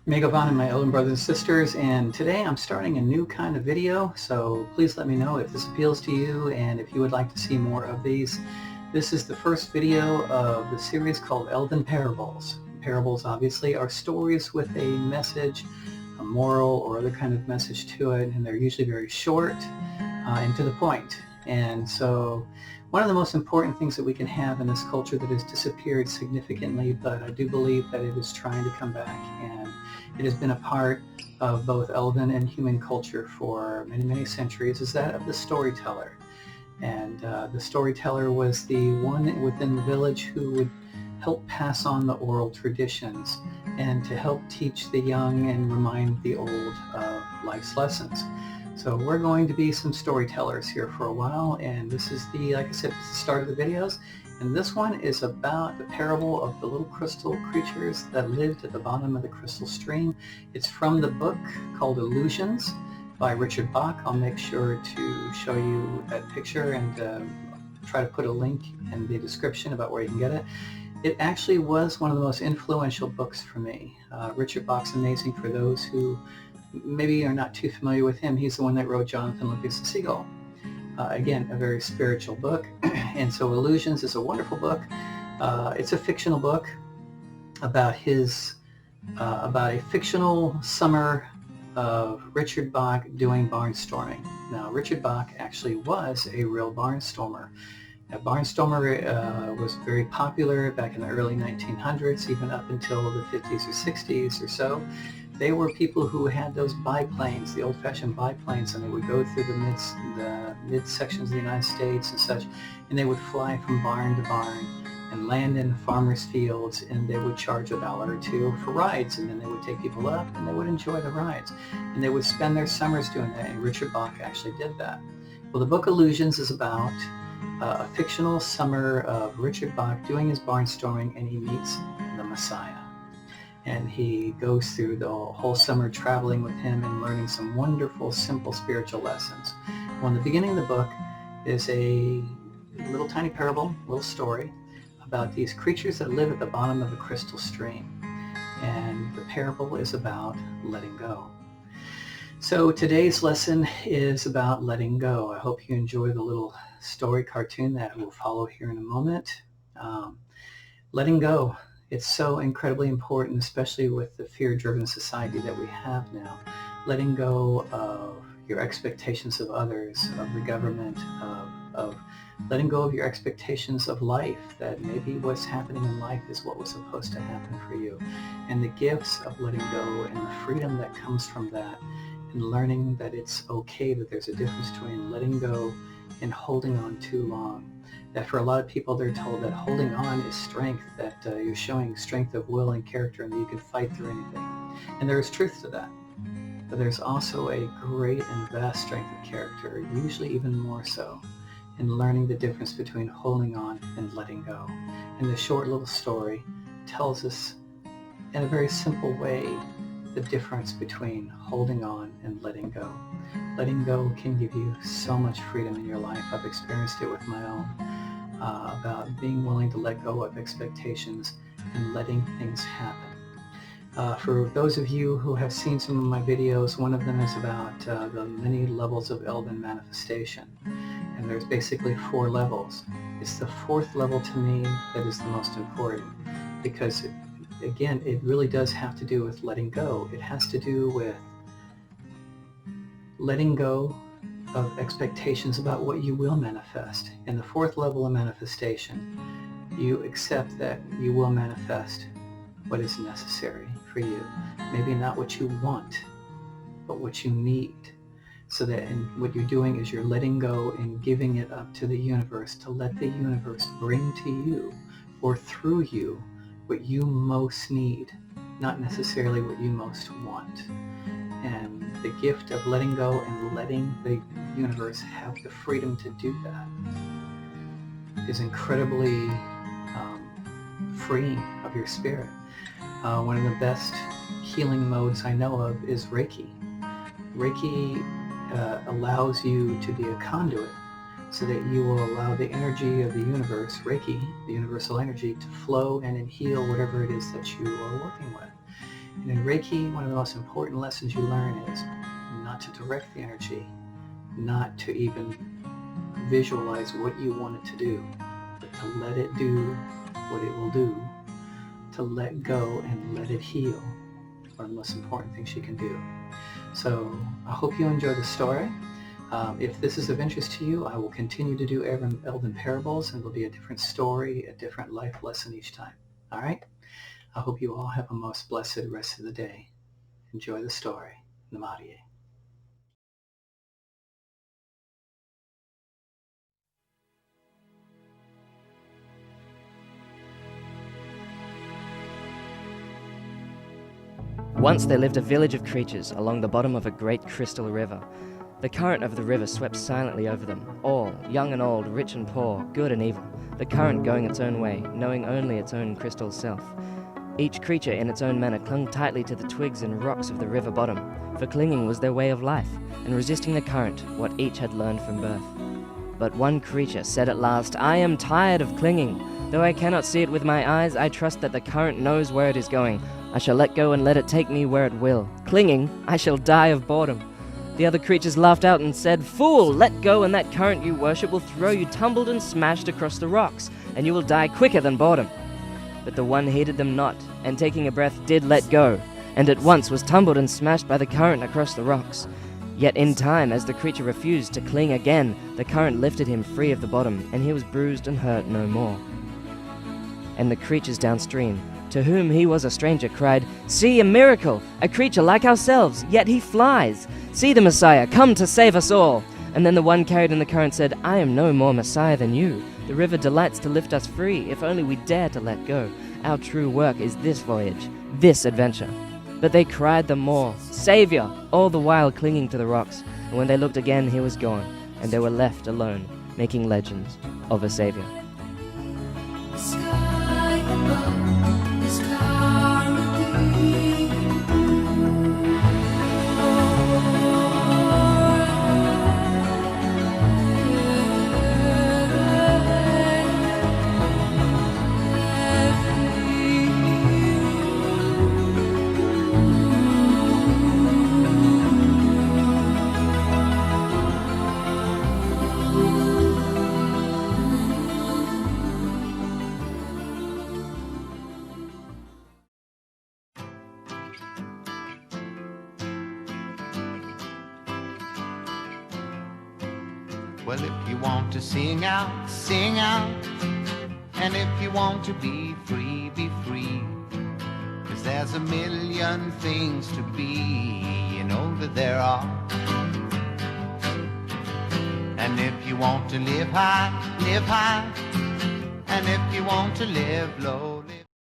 Mae Govannen, my Elven Brothers and Sisters, and today I'm starting a new kind of video, so please let me know if this appeals to you and if you would like to see more of these. This is the first video of the series called Elven Parables. Parables obviously are stories with a message, a moral or other kind of message to it, and they're usually very short and to the point. And so one of the most important things that we can have in this culture that has disappeared significantly, but I do believe that it is trying to come back, and it has been a part of both elven and human culture for many, many centuries, is that of the storyteller. And the storyteller was the one within the village who would help pass on the oral traditions and to help teach the young and remind the old of life's lessons. So we're going to be some storytellers here for a while, and this is like I said, the start of the videos. And this one is about the parable of the little crystal creatures that lived at the bottom of the crystal stream. It's from the book called Illusions by Richard Bach. I'll make sure to show you that picture and try to put a link in the description about where you can get it. It actually was one of the most influential books for me. Richard Bach's amazing. For those who maybe are not too familiar with him, he's the one that wrote Jonathan Lucas the Seagull. Again, a very spiritual book. And so Illusions is a wonderful book. It's a fictional book about a fictional summer of Richard Bach doing barnstorming. Now, Richard Bach actually was a real barnstormer. A barnstormer was very popular back in the early 1900s, even up until the 50s or 60s or so. They were people who had those biplanes, the old-fashioned biplanes, and they would go through the mid sections of the United States and such, and they would fly from barn to barn and land in farmers' fields, and they would charge $1 or $2 for rides, and then they would take people up and they would enjoy the rides, and they would spend their summers doing that, and Richard Bach actually did that. Well, the book Illusions is about a fictional summer of Richard Bach doing his barnstorming, and he meets the Messiah. And he goes through the whole summer traveling with him and learning some wonderful, simple spiritual lessons. Well, in the beginning of the book is a little tiny parable, little story about these creatures that live at the bottom of a crystal stream. And the parable is about letting go. So today's lesson is about letting go. I hope you enjoy the little story cartoon that will follow here in a moment. Letting go. It's so incredibly important, especially with the fear-driven society that we have now. Letting go of your expectations of others, of the government, of letting go of your expectations of life, that maybe what's happening in life is what was supposed to happen for you. And the gifts of letting go and the freedom that comes from that, and learning that it's okay, that there's a difference between letting go and holding on too long. That for a lot of people, they're told that holding on is strength, that you're showing strength of will and character, and that you can fight through anything. And there is truth to that. But there's also a great and vast strength of character, usually even more so, in learning the difference between holding on and letting go. And the short little story tells us in a very simple way the difference between holding on and letting go. Letting go can give you so much freedom in your life. I've experienced it with my own, about being willing to let go of expectations and letting things happen. For those of you who have seen some of my videos, one of them is about the many levels of Elven manifestation. And there's basically 4 levels. It's the 4th level to me that is the most important, because again, it really does have to do with letting go. It has to do with letting go of expectations about what you will manifest. In the 4th level of manifestation, you accept that you will manifest what is necessary for you. Maybe not what you want, but what you need. So that what you're doing is you're letting go and giving it up to the universe, to let the universe bring to you or through you what you most need, not necessarily what you most want. And the gift of letting go and letting the universe have the freedom to do that is incredibly freeing of your spirit. One of the best healing modes I know of is Reiki. Reiki allows you to be a conduit so that you will allow the energy of the universe, Reiki, the universal energy, to flow and then heal whatever it is that you are working with. And in Reiki, one of the most important lessons you learn is not to direct the energy, not to even visualize what you want it to do, but to let it do what it will do, to let go and let it heal. One of the most important things you can do. So I hope you enjoy the story. If this is of interest to you, I will continue to do Elven Parables, and there'll be a different story, a different life lesson each time. All right? I hope you all have a most blessed rest of the day. Enjoy the story. Namaste. Once there lived a village of creatures along the bottom of a great crystal river. The current of the river swept silently over them, all, young and old, rich and poor, good and evil, the current going its own way, knowing only its own crystal self. Each creature in its own manner clung tightly to the twigs and rocks of the river bottom, for clinging was their way of life, and resisting the current, what each had learned from birth. But one creature said at last, "I am tired of clinging. Though I cannot see it with my eyes, I trust that the current knows where it is going. I shall let go and let it take me where it will. Clinging, I shall die of boredom." The other creatures laughed out and said, "Fool, let go and that current you worship will throw you tumbled and smashed across the rocks, and you will die quicker than boredom." But the one heeded them not, and taking a breath did let go, and at once was tumbled and smashed by the current across the rocks. Yet in time, as the creature refused to cling again, the current lifted him free of the bottom, and he was bruised and hurt no more. And the creatures downstream, to whom he was a stranger, cried, "See, a miracle! A creature like ourselves, yet he flies! See the Messiah, come to save us all!" And then the one carried in the current said, "I am no more Messiah than you. The river delights to lift us free, if only we dare to let go. Our true work is this voyage, this adventure." But they cried the more, "Savior!" all the while clinging to the rocks. And when they looked again, he was gone, and they were left alone, making legends of a Savior. Well, if you want to sing out, sing out. And if you want to be free, be free. 'Cause there's a million things to be, you know that there are. And if you want to live high, live high. And if you want to live low, live